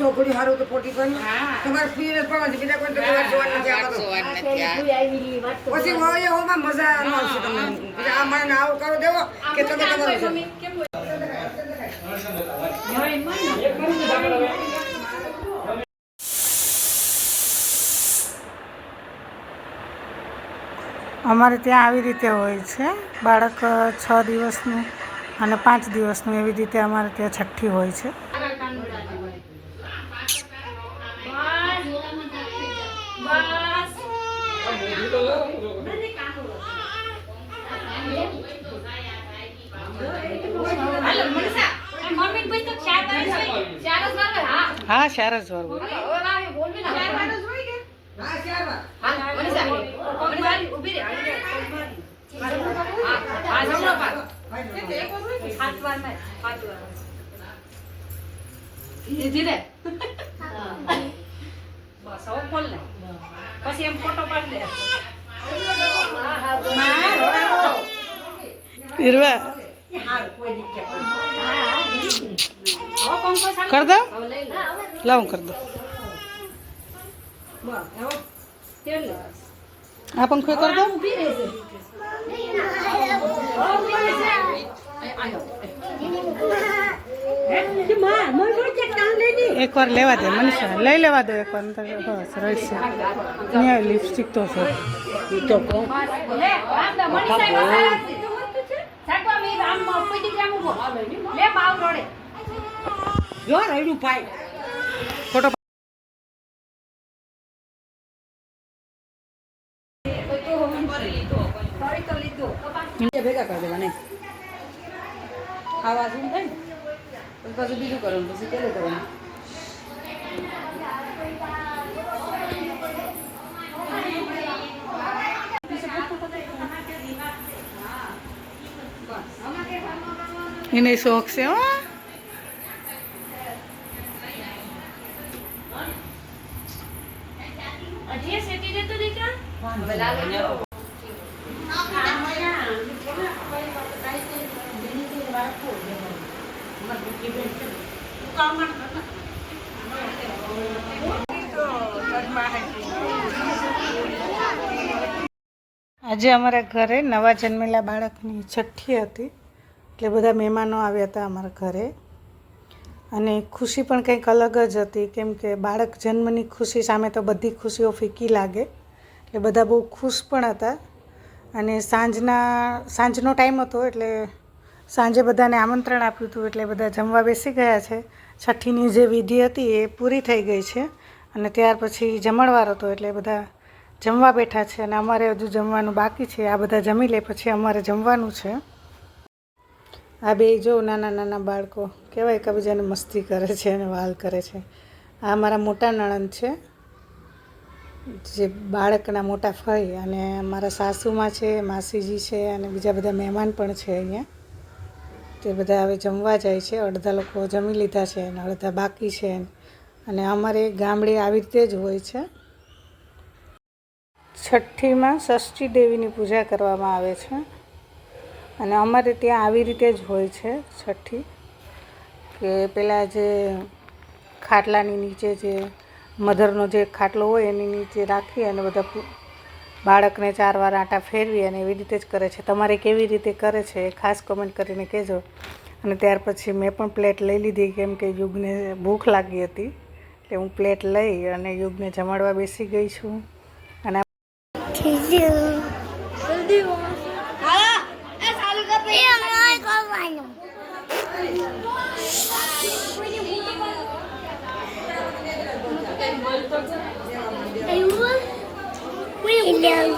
છોકરી હારું તો પોટી પણ તમારે ફ્રી જ પડવા બીજા કોઈ પછી હોય એમાં મજા ન આવશે તમને આ મને આવું કરો દેવો કે તમે તમારું અમારે ત્યાં આવી રીતે હોય છે બાળક 6 દિવસનું અને 5 દિવસનું એવી રીતે અમારે ત્યાં છઠ્ઠી હોય છે. હા 4 જ વાર પછી એમ ફોટો પાડી દે ઈરવા कर दो लाओ कर दो आप पंखो कर दो एक बार लेवा दे मनीषा लई लेवा दो एक बार बस रही से नहीं लिपस्टिक तो है तो को જો રેડું ભાઈ फोटो ભેગા કરી દેવા નહીં આવા શું થાય ને પછી પાછું બીજું કરવાનું પછી પેલું કરવાનું इन्हें शौक से हो આજે અમારા ઘરે નવા જન્મેલા બાળકની છઠ્ઠી હતી એટલે બધા મહેમાનો આવ્યા હતા અમારા ઘરે અને ખુશી પણ કંઈક અલગ જ હતી કેમ કે બાળક જન્મની ખુશી સામે તો બધી ખુશીઓ ફીકી લાગે એટલે બધા બહુ ખુશ પણ હતા અને સાંજનો ટાઈમ હતો એટલે સાંજે બધાને આમંત્રણ આપ્યું હતું એટલે બધા જમવા બેસી ગયા છે. છઠ્ઠીની જે વિધિ હતી એ પૂરી થઈ ગઈ છે અને ત્યાર પછી જમણવાર હતો એટલે બધા જમવા બેઠા છે અને અમારે હજુ જમવાનું બાકી છે. આ બધા જમી લે પછી અમારે જમવાનું છે. આ બે જો નાના નાના બાળકો કહેવાય કે બીજાને મસ્તી કરે છે અને વાલ કરે છે. આ મારા મોટા નણંદ છે જે બાળકના મોટા ફઈ અને મારા સાસુમાં છે માસીજી છે અને બીજા બધા મહેમાન પણ છે અહીંયા. તે બધા હવે જમવા જાય છે. અડધા લોકો જમી લીધા છે અને અડધા બાકી છે અને અમારે ગામડે આવી રીતે જ હોય છે. છઠ્ઠીમાં ષષ્ઠી દેવીની પૂજા કરવામાં આવે છે અને અમારે ત્યાં આવી રીતે જ હોય છે છઠ્ઠી કે પહેલાં જે ખાટલાની નીચે જે મધરનો જે ખાટલો હોય એની નીચે રાખી અને બધા બાળકને 4 વાર આંટા ફેરવી અને એવી રીતે જ કરે છે. તમારે કેવી રીતે કરે છે એ ખાસ કમેન્ટ કરીને કહેજો. અને ત્યાર પછી મેં પણ પ્લેટ લઈ લીધી કેમ કે યુગને ભૂખ લાગી હતી એટલે હું પ્લેટ લઈ અને યુગને જમાડવા બેસી ગઈ છું. અને William.